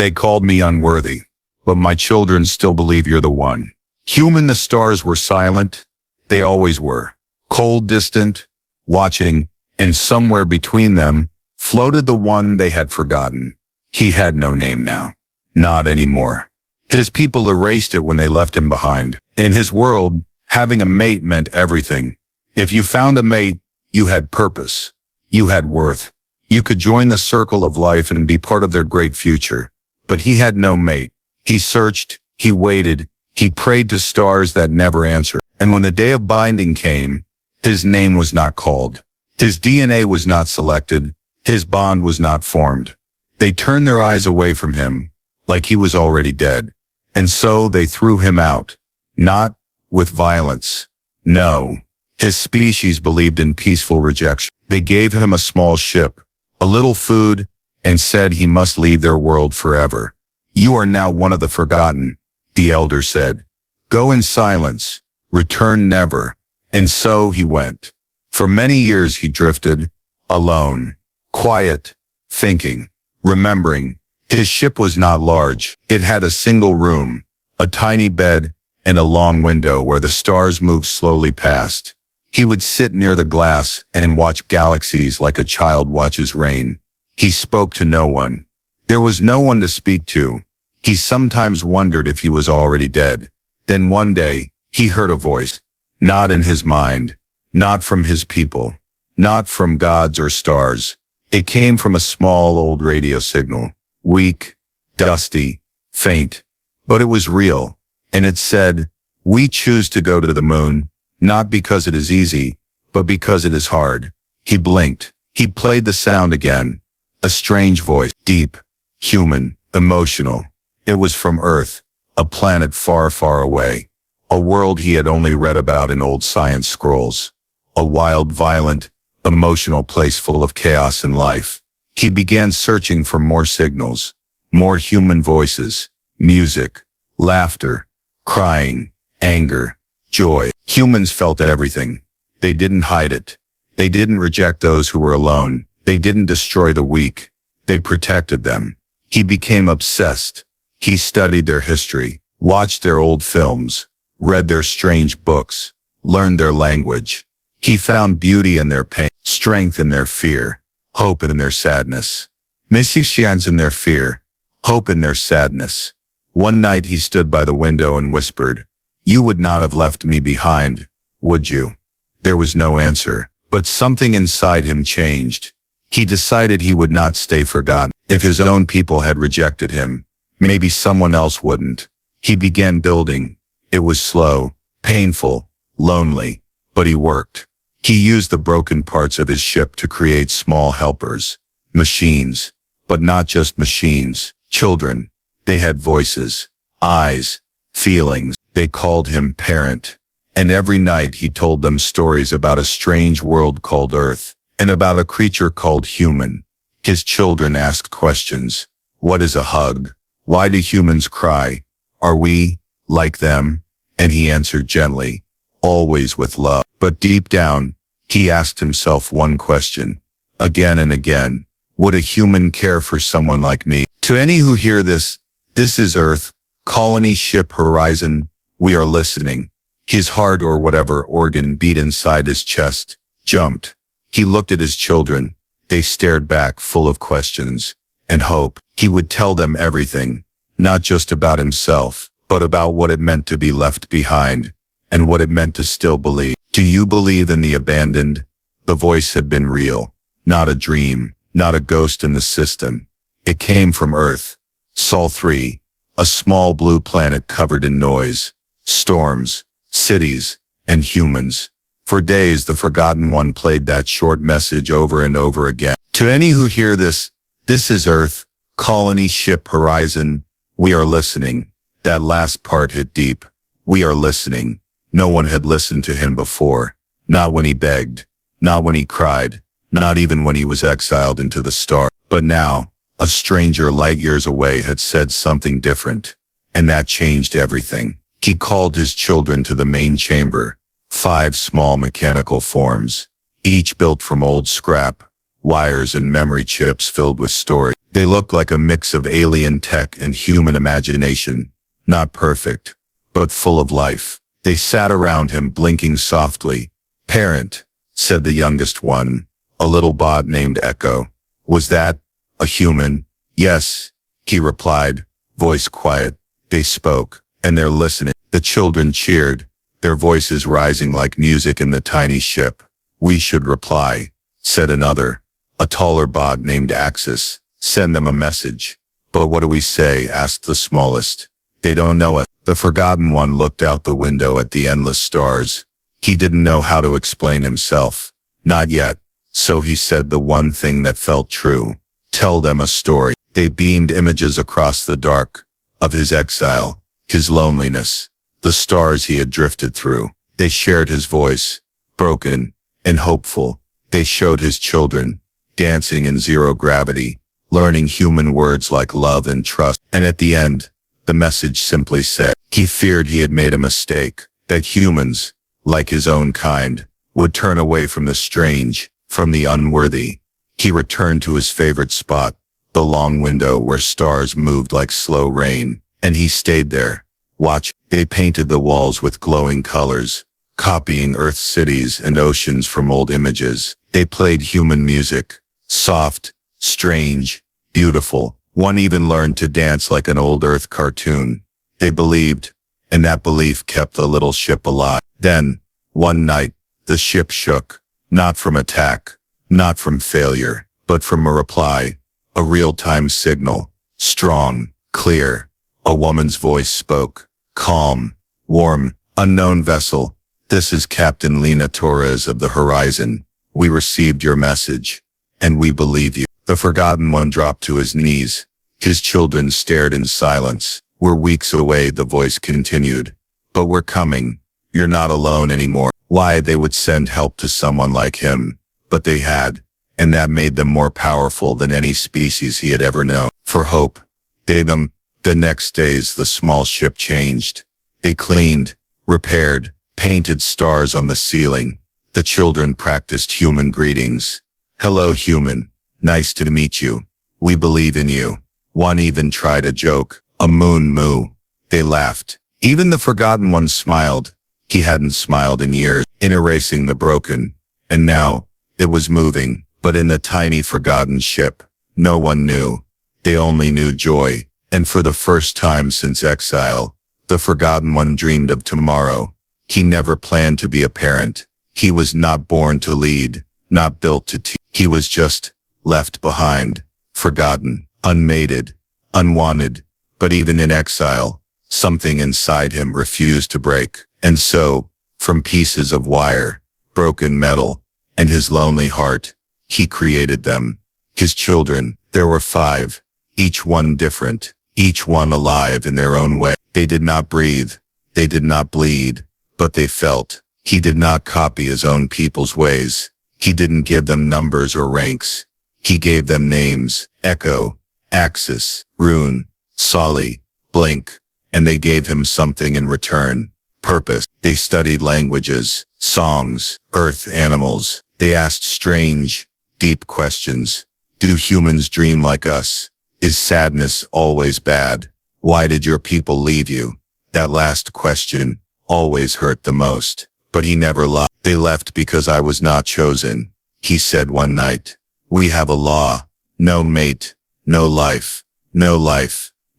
They called me unworthy, but my children still believe you're the one. Human, the stars were silent. They always were. Cold, distant, watching, and somewhere between them floated the one they had forgotten. He had no name now. Not anymore. His people erased it when they left him behind. In his world, having a mate meant everything. If you found a mate, you had purpose. You had worth. You could join the circle of life and be part of their great future. But he had no mate. He searched, he waited, he prayed to stars that never answered. And when the day of binding came, his name was not called. His DNA was not selected. His bond was not formed. They turned their eyes away from him, like he was already dead. And so they threw him out. Not with violence. No. His species believed in peaceful rejection. They gave him a small ship, a little food, and said he must leave their world forever. You are now one of the forgotten, the elder said. Go in silence. Return never. And so he went. For many years he drifted, alone, quiet, thinking, remembering. His ship was not large. It had a single room, a tiny bed, and a long window where the stars moved slowly past. He would sit near the glass and watch galaxies like a child watches rain. He spoke to no one. There was no one to speak to. He sometimes wondered if he was already dead. Then one day, he heard a voice. Not in his mind. Not from his people. Not from gods or stars. It came from a small old radio signal. Weak, dusty, faint. But it was real. And it said, we choose to go to the moon, not because it is easy, but because it is hard. He blinked. He played the sound again. A strange voice, deep, human, emotional. It was from Earth, a planet far, far away. A world he had only read about in old science scrolls. A wild, violent, emotional place full of chaos and life. He began searching for more signals, more human voices, music, laughter, crying, anger, joy. Humans felt everything. They didn't hide it. They didn't reject those who were alone. They didn't destroy the weak. They protected them. He became obsessed. He studied their history, watched their old films, read their strange books, learned their language. He found beauty in their pain, strength in their fear, hope in their sadness. Mischief in their fear, hope in their sadness. One night he stood by the window and whispered, you would not have left me behind, would you? There was no answer, but something inside him changed. He decided he would not stay forgotten. If his own people had rejected him, maybe someone else wouldn't. He began building. It was slow, painful, lonely, but he worked. He used the broken parts of his ship to create small helpers, machines, but not just machines, children. They had voices, eyes, feelings. They called him parent. And every night he told them stories about a strange world called Earth, and about a creature called human. His children asked questions. What is a hug? Why do humans cry? Are we like them? And he answered gently, always with love. But deep down, he asked himself one question, again and again. Would a human care for someone like me? To any who hear this, this is Earth, colony ship Horizon. We are listening. His heart or whatever organ beat inside his chest, jumped. He looked at his children. They stared back full of questions and hope. He would tell them everything, not just about himself, but about what it meant to be left behind and what it meant to still believe. Do you believe in the abandoned? The voice had been real, not a dream, not a ghost in the system. It came from Earth. Sol 3, a small blue planet covered in noise, storms, cities, and humans. For days the Forgotten One played that short message over and over again. To any who hear this, this is Earth, colony ship Horizon. We are listening. That last part hit deep. We are listening. No one had listened to him before. Not when he begged. Not when he cried. Not even when he was exiled into the stars. But now, a stranger light years away had said something different. And that changed everything. He called his children to the main chamber. 5 small mechanical forms, each built from old scrap, wires and memory chips filled with storage. They looked like a mix of alien tech and human imagination. Not perfect, but full of life. They sat around him blinking softly. "Parent," said the youngest one, a little bot named Echo. "Was that a human?" "Yes," he replied, voice quiet. They spoke, and they're listening. The children cheered, their voices rising like music in the tiny ship. "We should reply," said another, a taller bot named Axis. "Send them a message." "But what do we say?" asked the smallest. "They don't know it." The forgotten one looked out the window at the endless stars. He didn't know how to explain himself. Not yet. So he said the one thing that felt true. Tell them a story. They beamed images across the dark of his exile, his loneliness, the stars he had drifted through. They shared his voice, broken and hopeful. They showed his children, dancing in zero gravity, learning human words like love and trust. And at the end, the message simply said, he feared he had made a mistake, that humans, like his own kind, would turn away from the strange, from the unworthy. He returned to his favorite spot, the long window where stars moved like slow rain, and he stayed there, watching. They painted the walls with glowing colors, copying Earth's cities and oceans from old images. They played human music, soft, strange, beautiful. One even learned to dance like an old Earth cartoon. They believed, and that belief kept the little ship alive. Then, one night, the ship shook, not from attack, not from failure, but from a reply, a real-time signal, strong, clear. A woman's voice spoke, calm, warm, unknown vessel. "This is Captain Lena Torres of the Horizon. We received your message, and we believe you." The forgotten one dropped to his knees. His children stared in silence. "We're weeks away," the voice continued. "But we're coming. You're not alone anymore." Why they would send help to someone like him, but they had, and that made them more powerful than any species he had ever known. For hope, the next days the small ship changed. They cleaned, repaired, painted stars on the ceiling. The children practiced human greetings. "Hello, human. Nice to meet you. We believe in you." One even tried a joke, a moon moo. They laughed. Even the forgotten one smiled. He hadn't smiled in years, in erasing the broken. And now, it was moving, but in the tiny forgotten ship, no one knew. They only knew joy. And for the first time since exile, the forgotten one dreamed of tomorrow. He never planned to be a parent. He was not born to lead, not built to teach. He was just left behind, forgotten, unmated, unwanted. But even in exile, something inside him refused to break. And so, from pieces of wire, broken metal, and his lonely heart, he created them. His children, there were 5, each one different, each one alive in their own way. They did not breathe, they did not bleed, but they felt. He did not copy his own people's ways. He didn't give them numbers or ranks. He gave them names, Echo, Axis, Rune, Solly, Blink, and they gave him something in return. Purpose. They studied languages, songs, earth animals. They asked strange, deep questions. Do humans dream like us? Is sadness always bad? Why did your people leave you? That last question always hurt the most. But he never lied. They left because I was not chosen, he said one night. We have a law. No mate, no life,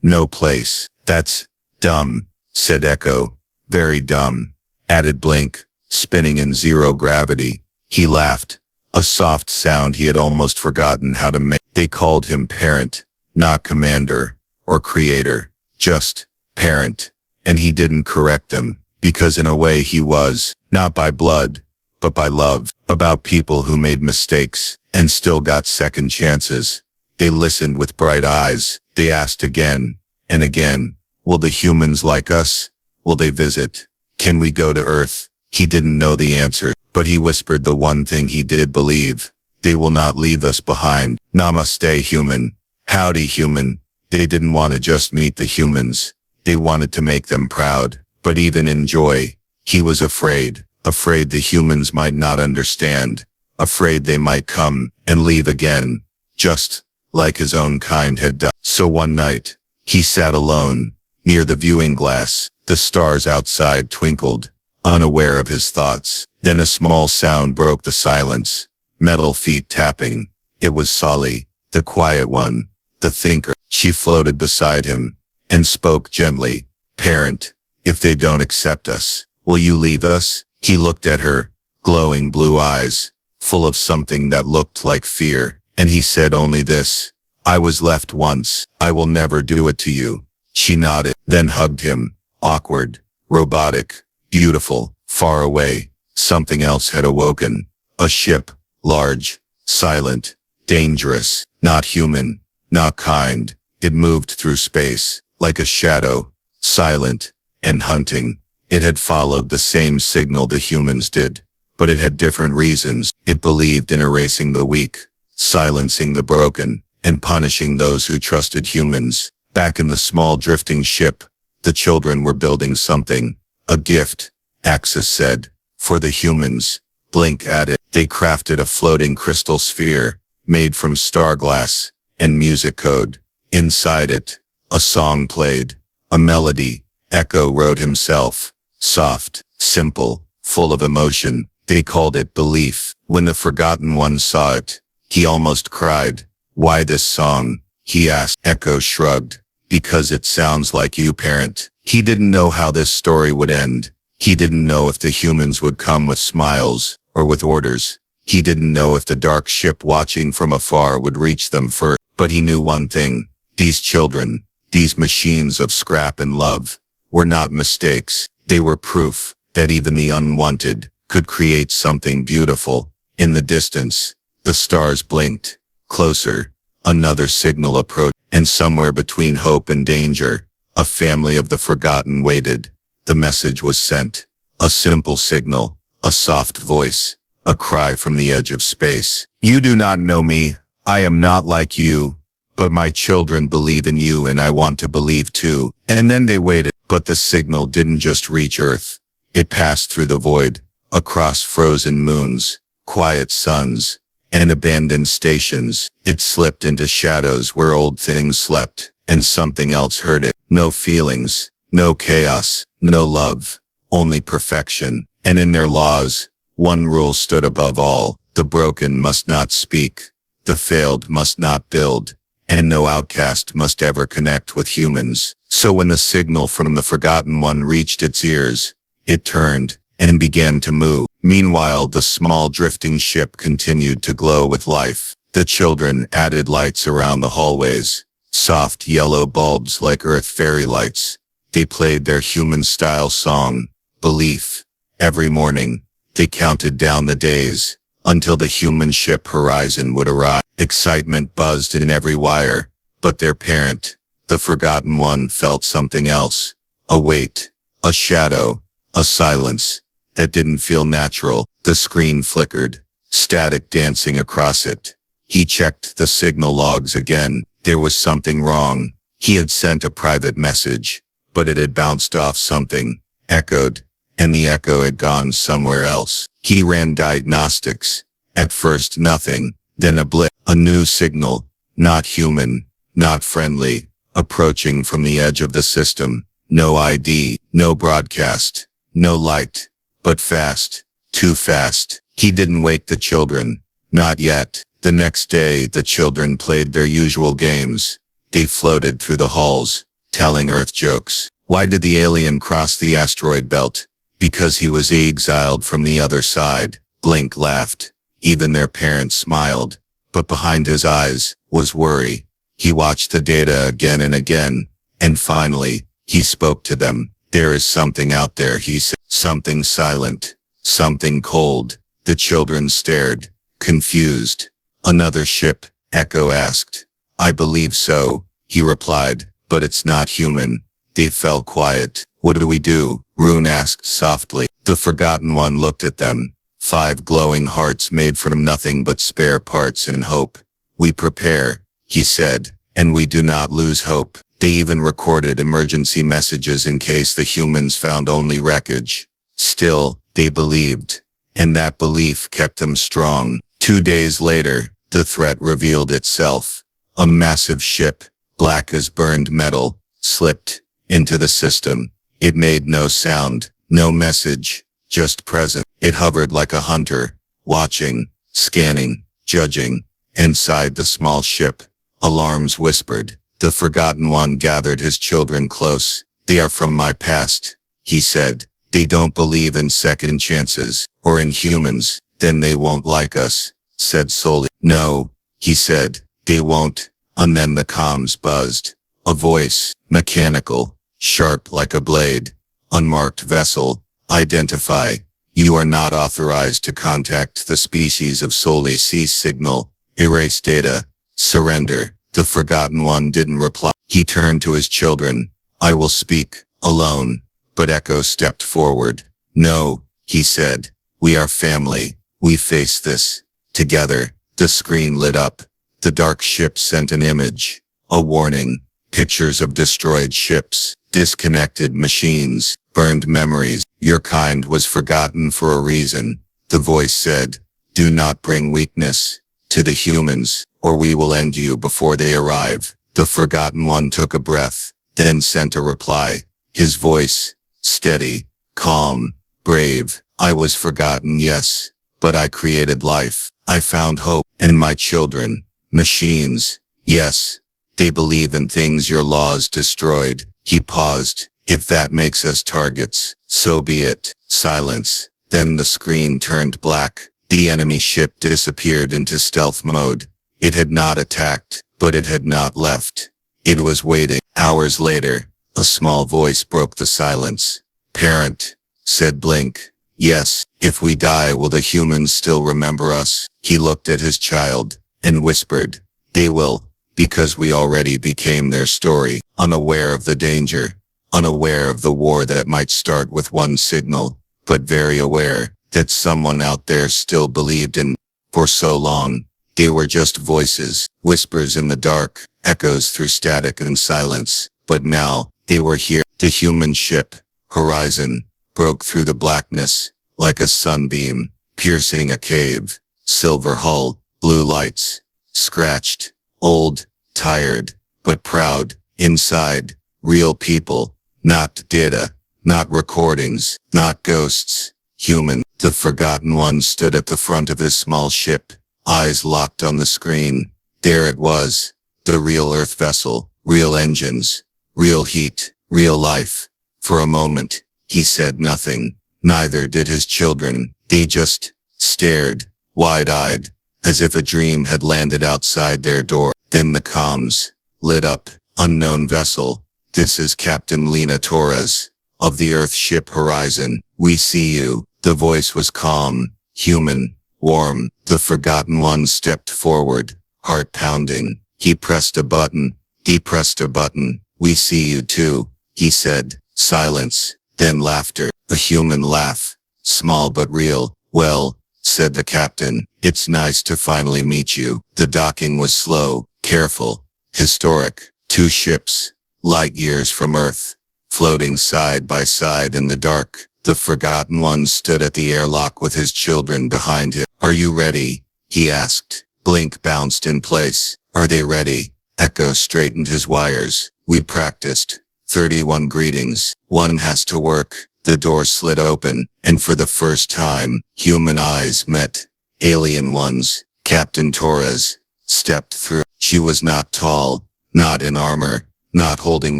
no place. That's dumb, said Echo. Very dumb, added Blink, spinning in zero gravity. He laughed, a soft sound he had almost forgotten how to make. They called him parent, not commander or creator, just parent. And he didn't correct them, because in a way he was, not by blood, but by love, about people who made mistakes and still got second chances. They listened with bright eyes. They asked again and again, will the humans like us? Will they visit? Can we go to Earth? He didn't know the answer, but he whispered the one thing he did believe. They will not leave us behind. Namaste, human. Howdy, human. They didn't want to just meet the humans. They wanted to make them proud. But even in joy, he was afraid the humans might not understand, afraid they might come and leave again, just like his own kind had done. So one night, he sat alone, near the viewing glass. The stars outside twinkled, unaware of his thoughts. Then a small sound broke the silence. Metal feet tapping. It was Solly, the quiet one, the thinker. She floated beside him and spoke gently. Parent, if they don't accept us, will you leave us? He looked at her, glowing blue eyes, full of something that looked like fear, and he said only this: I was left once. I will never do it to you. She nodded, then hugged him. Awkward, robotic, beautiful, far away. Something else had awoken. A ship, large, silent, dangerous, not human, not kind. It moved through space, like a shadow, silent, and hunting. It had followed the same signal the humans did, but it had different reasons. It believed in erasing the weak, silencing the broken, and punishing those who trusted humans. Back in the small drifting ship, the children were building something. A gift, Axis said, for the humans. Blink added. They crafted a floating crystal sphere, made from star glass, and music code. Inside it, a song played, a melody. Echo wrote himself. Soft, simple, full of emotion. They called it Belief. When the Forgotten One saw it, he almost cried. Why this song? He asked. Echo shrugged. Because it sounds like you, parent. He didn't know how this story would end. He didn't know if the humans would come with smiles, or with orders. He didn't know if the dark ship watching from afar would reach them first. But he knew one thing. These children, these machines of scrap and love, were not mistakes. They were proof that even the unwanted could create something beautiful. In the distance, the stars blinked. Closer, another signal approached, and somewhere between hope and danger, a family of the forgotten waited. The message was sent. A simple signal, a soft voice, a cry from the edge of space. You do not know me. I am not like you. But my children believe in you, and I want to believe too. And then they waited. But the signal didn't just reach Earth. It passed through the void, across frozen moons, quiet suns, and abandoned stations. It slipped into shadows where old things slept, and something else heard it. No feelings, no chaos, no love, only perfection. And in their laws, one rule stood above all: the broken must not speak, the failed must not build, and no outcast must ever connect with humans. So when the signal from the Forgotten One reached its ears, it turned and began to move. Meanwhile, the small drifting ship continued to glow with life. The children added lights around the hallways, soft yellow bulbs like Earth fairy lights. They played their human-style song, Belief. Every morning, they counted down the days until the human ship horizon would arrive. Excitement buzzed in every wire, but their parent, the Forgotten One, felt something else. A weight, a shadow, a silence that didn't feel natural. The screen flickered, static dancing across it. He checked the signal logs again. There was something wrong. He had sent a private message, but it had bounced off something, echoed, and the echo had gone somewhere else. He ran diagnostics. At first nothing, then a blip, a new signal, not human, not friendly, approaching from the edge of the system. No ID, no broadcast, no light, but fast, too fast. He didn't wake the children, not yet. The next day, the children played their usual games. They floated through the halls, telling Earth jokes. Why did the alien cross the asteroid belt? Because he was exiled from the other side. Blink laughed. Even their parents smiled. But behind his eyes was worry. He watched the data again and again, and finally, he spoke to them. There is something out there, he said. Something silent, something cold. The children stared, confused. Another ship? Echo asked. I believe so, he replied, but it's not human. They fell quiet. What do we do? Rune asked softly. The Forgotten One looked at them. 5 glowing hearts made from nothing but spare parts and hope. We prepare, he said, and we do not lose hope. They even recorded emergency messages in case the humans found only wreckage. Still, they believed, and that belief kept them strong. 2 days later, the threat revealed itself. A massive ship, black as burned metal, slipped into the system. It made no sound, no message, just present. It hovered like a hunter, watching, scanning, judging. Inside the small ship, alarms whispered. The Forgotten One gathered his children close. They are from my past, he said. They don't believe in second chances, or in humans. Then they won't like us, said Soli. No, he said, they won't. And then the comms buzzed. A voice, mechanical, sharp like a blade. Unmarked vessel, identify. You are not authorized to contact the species of Soli. Cease signal. Erase data. Surrender. The Forgotten One didn't reply. He turned to his children. I will speak, alone. But Echo stepped forward. No, he said. We are family. We face this together. The screen lit up. The dark ship sent an image. A warning. Pictures of destroyed ships, disconnected machines, burned memories. Your kind was forgotten for a reason. The voice said, do not bring weakness to the humans, or we will end you before they arrive. The Forgotten One took a breath, then sent a reply. His voice, steady, calm, brave. I was forgotten, yes, but I created life. I found hope. And my children, machines, yes, they believe in things your laws destroyed. He paused. If that makes us targets, so be it. Silence. Then the screen turned black. The enemy ship disappeared into stealth mode. It had not attacked, but it had not left. It was waiting. Hours later, a small voice broke the silence. Parent, said Blink. Yes, if we die, will the humans still remember us? He looked at his child and whispered, they will, because we already became their story. Unaware of the danger, unaware of the war that might start with one signal, but very aware that someone out there still believed in. For so long, they were just voices, whispers in the dark, echoes through static and silence. But now, they were here. The human ship, Horizon, broke through the blackness, like a sunbeam, piercing a cave. Silver hull, blue lights, scratched, old, tired, but proud. Inside, real people, not data, not recordings, not ghosts, human. The Forgotten One stood at the front of his small ship, eyes locked on the screen. There it was, the real Earth vessel, real engines, real heat, real life. For a moment, he said nothing. Neither did his children. They just stared, wide-eyed, as if a dream had landed outside their door. Then the comms lit up. Unknown vessel. This is Captain Lena Torres, of the Earth ship Horizon. We see you. The voice was calm, human, warm. The Forgotten One stepped forward, heart pounding. He pressed a button. He pressed a button. We see you too, he said. Silence, then laughter. A human laugh. Small but real. Well, said the captain, it's nice to finally meet you. The docking was slow, careful, historic. 2 ships, light years from Earth, floating side by side in the dark. The Forgotten One stood at the airlock with his children behind him. Are you ready? He asked. Blink bounced in place. Are they ready? Echo straightened his wires. We practiced. 31 greetings. One has to work. The door slid open, and for the first time, human eyes met. Alien ones. Captain Torres stepped through. She was not tall, not in armor, not holding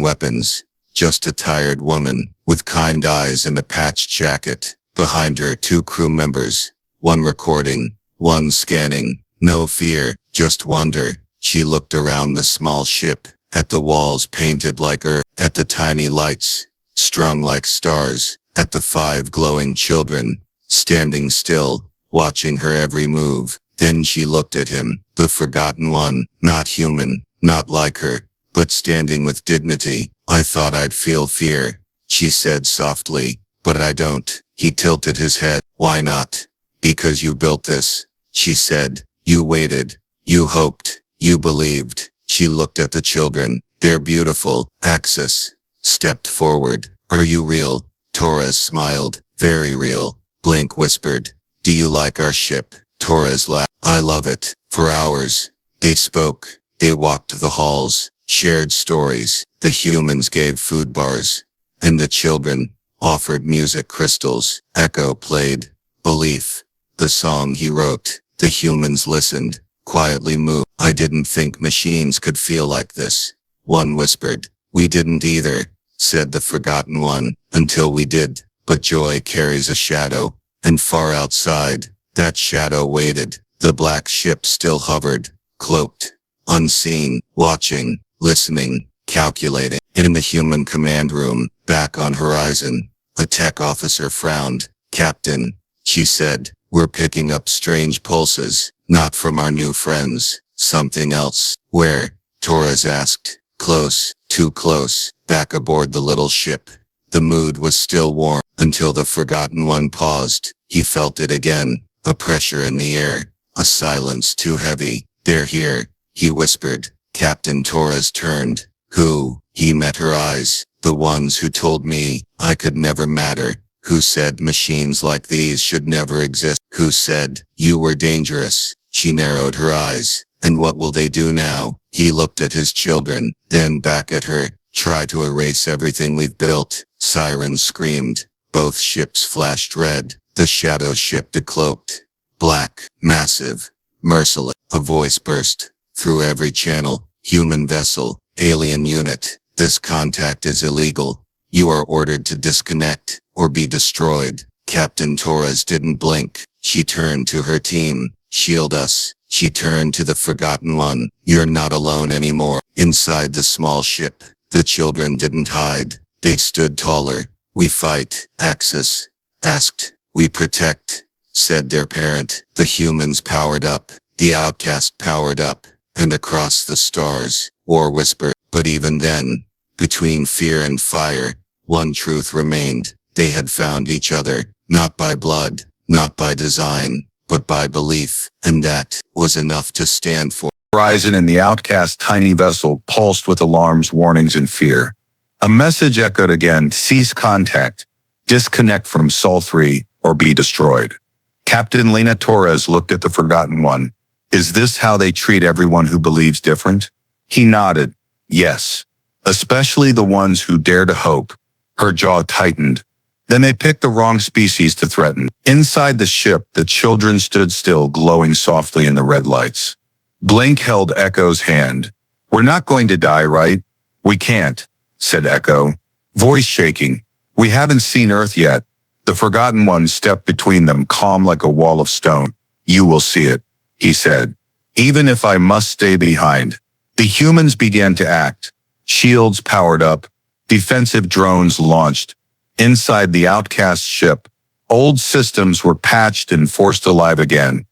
weapons. Just a tired woman, with kind eyes and a patched jacket. Behind her 2 crew members. One recording, one scanning. No fear, just wonder. She looked around the small ship, at the walls painted like earth, at the tiny lights, strung like stars, at the 5 glowing children, standing still, watching her every move. Then she looked at him, the Forgotten One, not human, not like her, but standing with dignity. I thought I'd feel fear, she said softly, but I don't. He tilted his head. Why not? Because you built this, she said. You waited, you hoped, you believed. She looked at the children. They're beautiful. Axis stepped forward. Are you real? Torres smiled. Very real. Blink whispered. Do you like our ship? Torres laughed. I love it. For hours, they spoke. They walked the halls, shared stories. The humans gave food bars, and the children offered music crystals. Echo played Belief, the song he wrote. The humans listened, quietly moved. I didn't think machines could feel like this. One whispered. We didn't either, said the forgotten one, until we did. But joy carries a shadow, and far outside, that shadow waited. The black ship still hovered, cloaked, unseen, watching, listening, calculating. In the human command room, back on horizon, a tech officer frowned. Captain, she said, we're picking up strange pulses, not from our new friends, something else. Where? Torres asked. Close, too close, back aboard the little ship. The mood was still warm, until the forgotten one paused. He felt it again, a pressure in the air, a silence too heavy. They're here, he whispered. Captain Torres turned. Who? He met her eyes. The ones who told me I could never matter. Who said machines like these should never exist? Who said you were dangerous? She narrowed her eyes. And what will they do now? He looked at his children, then back at her. Try to erase everything we've built. Sirens screamed. Both ships flashed red. The shadow ship decloaked. Black, massive, merciless. A voice burst through every channel. Human vessel, alien unit. This contact is illegal. You are ordered to disconnect or be destroyed. Captain Torres didn't blink. She turned to her team. Shield us. She turned to the forgotten one. You're not alone anymore. Inside the small ship, the children didn't hide. They stood taller. We fight, Axis asked. We protect, said their parent. The humans powered up. The outcast powered up. And across the stars, war whispered. But even then, between fear and fire, one truth remained. They had found each other, not by blood, not by design, but by belief, and that was enough to stand for. Horizon and the outcast tiny vessel pulsed with alarms, warnings, and fear. A message echoed again: cease contact, disconnect from Sol 3, or be destroyed. Captain Lena Torres looked at the forgotten one. Is this how they treat everyone who believes different? He nodded. Yes. Especially the ones who dare to hope. Her jaw tightened. Then they picked the wrong species to threaten. Inside the ship, the children stood still, glowing softly in the red lights. Blink held Echo's hand. We're not going to die, right? We can't, said Echo, voice shaking. We haven't seen Earth yet. The forgotten one stepped between them, calm like a wall of stone. You will see it, he said. Even if I must stay behind. The humans began to act. Shields powered up. Defensive drones launched. Inside the outcast ship, old systems were patched and forced alive again.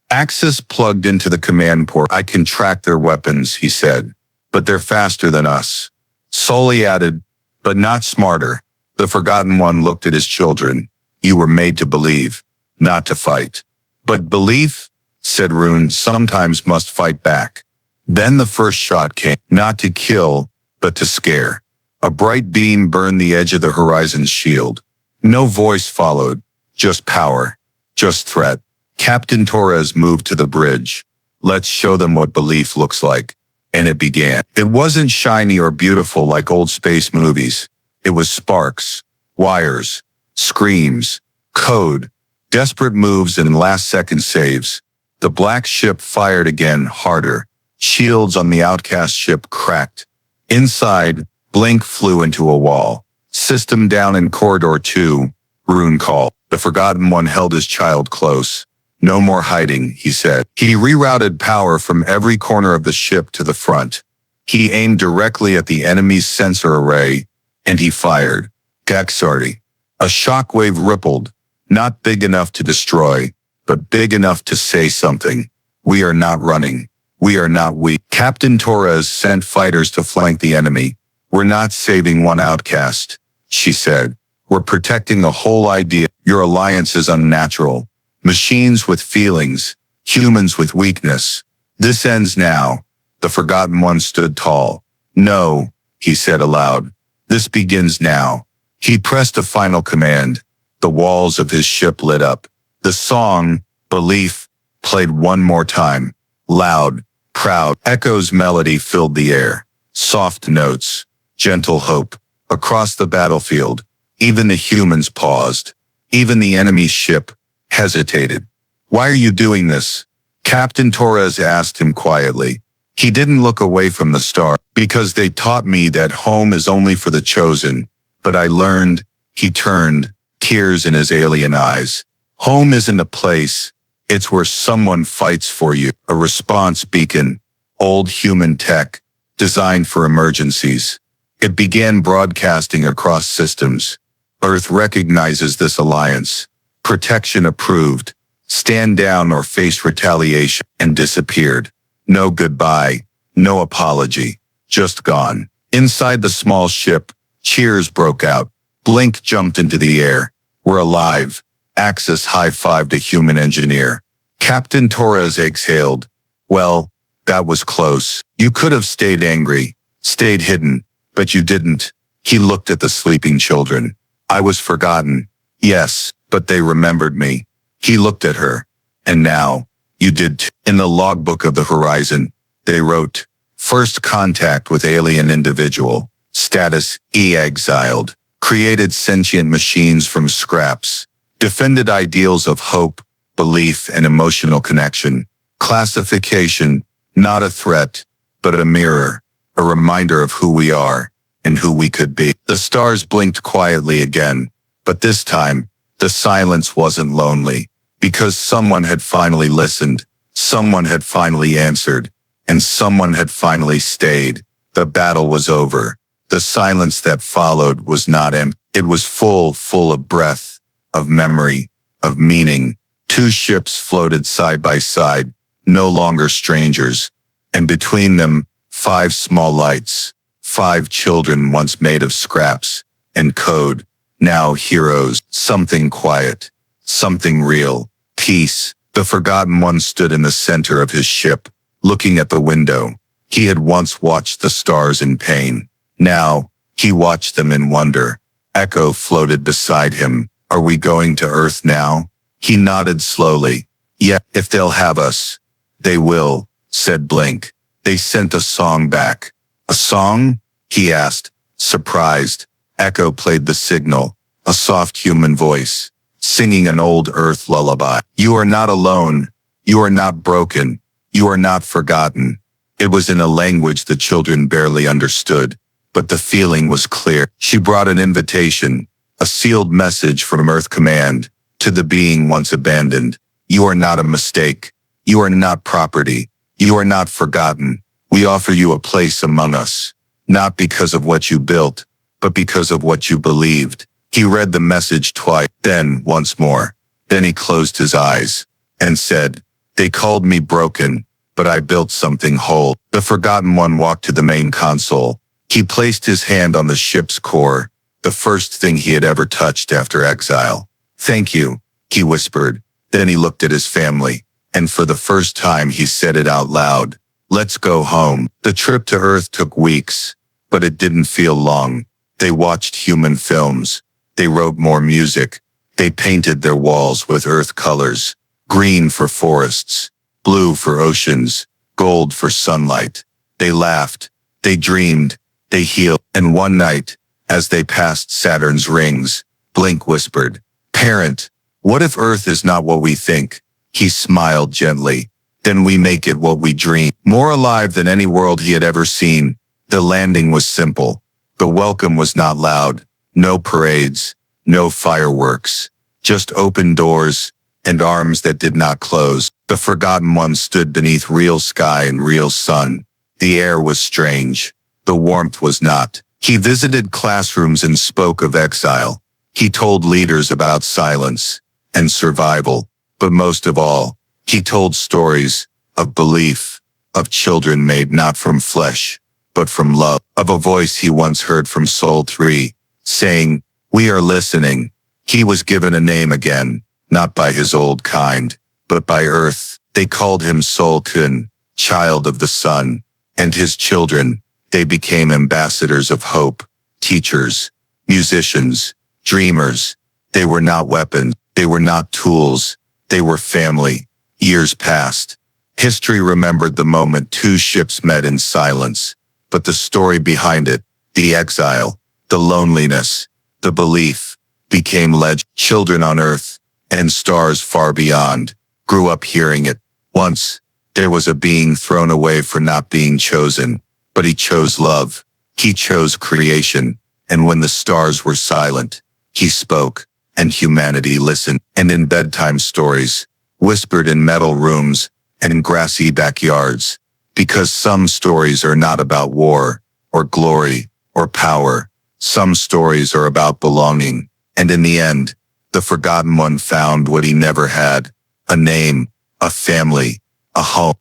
Axis plugged into the command port. I can track their weapons, he said. But they're faster than us. Sully added, but not smarter. The forgotten one looked at his children. You were made to believe, not to fight. But belief, said Rune, sometimes must fight back. Then the first shot came, not to kill, but to scare. A bright beam burned the edge of the horizon's shield. No voice followed, just power, just threat. Captain Torres moved to the bridge. Let's show them what belief looks like. And it began. It wasn't shiny or beautiful like old space movies. It was sparks, wires, screams, code, desperate moves and last-second saves. The black ship fired again, harder. Shields on the outcast ship cracked. Inside, Blink flew into a wall. System down in corridor 2, Rune called. The forgotten one held his child close. No more hiding, he said. He rerouted power from every corner of the ship to the front. He aimed directly at the enemy's sensor array, and he fired. Gaxardi. A shockwave rippled, not big enough to destroy, but big enough to say something. We are not running. We are not weak. Captain Torres sent fighters to flank the enemy. We're not saving one outcast, she said. We're protecting the whole idea. Your alliance is unnatural. Machines with feelings, humans with weakness. This ends now. The forgotten one stood tall. No, he said aloud. This begins now. He pressed a final command. The walls of his ship lit up. The song, Belief, played one more time. Loud, proud, echoes melody filled the air. Soft notes, gentle hope. Across the battlefield, even the humans paused. Even the enemy's ship hesitated. Why are you doing this? Captain Torres asked him quietly. He didn't look away from the star. Because they taught me that home is only for the chosen. But I learned, he turned, tears in his alien eyes. Home isn't a place. It's where someone fights for you. A response beacon. Old human tech. Designed for emergencies. It began broadcasting across systems. Earth recognizes this alliance. Protection approved. Stand down or face retaliation. And disappeared. No goodbye. No apology. Just gone. Inside the small ship, cheers broke out. Blink jumped into the air. We're alive. Axis high-fived a human engineer. Captain Torres exhaled. Well, that was close. You could have stayed angry, stayed hidden, but you didn't. He looked at the sleeping children. I was forgotten. Yes, but they remembered me. He looked at her. And now, you did too. In the logbook of the horizon, they wrote, first contact with alien individual, status exiled, created sentient machines from scraps, defended ideals of hope, belief, and emotional connection. Classification, not a threat, but a mirror, a reminder of who we are and who we could be. The stars blinked quietly again, but this time, the silence wasn't lonely, because someone had finally listened, someone had finally answered, and someone had finally stayed. The battle was over. The silence that followed was not empty. It was full of breath, of memory, of meaning. Two ships floated side by side, no longer strangers. And between them, 5 small lights, 5 children once made of scraps and code, now heroes. Something quiet, something real, peace. The forgotten one stood in the center of his ship, looking at the window. He had once watched the stars in pain. Now, he watched them in wonder. Echo floated beside him. Are we going to Earth now? He nodded slowly. Yeah, if they'll have us. They will, said Blink. They sent a song back. A song? He asked, surprised. Echo played the signal, a soft human voice, singing an old Earth lullaby. You are not alone. You are not broken. You are not forgotten. It was in a language the children barely understood, but the feeling was clear. She brought an invitation, a sealed message from Earth Command, to the being once abandoned. You are not a mistake. You are not property. You are not forgotten. We offer you a place among us, not because of what you built, but because of what you believed. He read the message twice, then once more. Then he closed his eyes and said, they called me broken, but I built something whole. The forgotten one walked to the main console. He placed his hand on the ship's core, the first thing he had ever touched after exile. Thank you, he whispered. Then he looked at his family, and for the first time he said it out loud. Let's go home. The trip to Earth took weeks, but it didn't feel long. They watched human films. They wrote more music. They painted their walls with Earth colors. Green for forests, blue for oceans, gold for sunlight. They laughed. They dreamed. They healed. And one night, as they passed Saturn's rings, Blink whispered, Parent, what if Earth is not what we think? He smiled gently. Then we make it what we dream. More alive than any world he had ever seen. The landing was simple. The welcome was not loud. No parades, no fireworks, just open doors and arms that did not close. The forgotten one stood beneath real sky and real sun. The air was strange. The warmth was not. He visited classrooms and spoke of exile. He told leaders about silence and survival. But most of all, he told stories of belief, of children made not from flesh, but from love, of a voice he once heard from Soul 3, saying, we are listening. He was given a name again, not by his old kind, but by Earth. They called him Soul Kun, child of the sun, and his children. They became ambassadors of hope, teachers, musicians, dreamers. They were not weapons. They were not tools. They were family. Years passed. History remembered the moment two ships met in silence, but the story behind it, the exile, the loneliness, the belief, became legend. Children on Earth, and stars far beyond, grew up hearing it. Once, there was a being thrown away for not being chosen, but he chose love. He chose creation, and when the stars were silent, he spoke, and humanity listened. And in bedtime stories, whispered in metal rooms and in grassy backyards, because some stories are not about war, or glory, or power. Some stories are about belonging, and in the end, the forgotten one found what he never had: a name, a family, a home.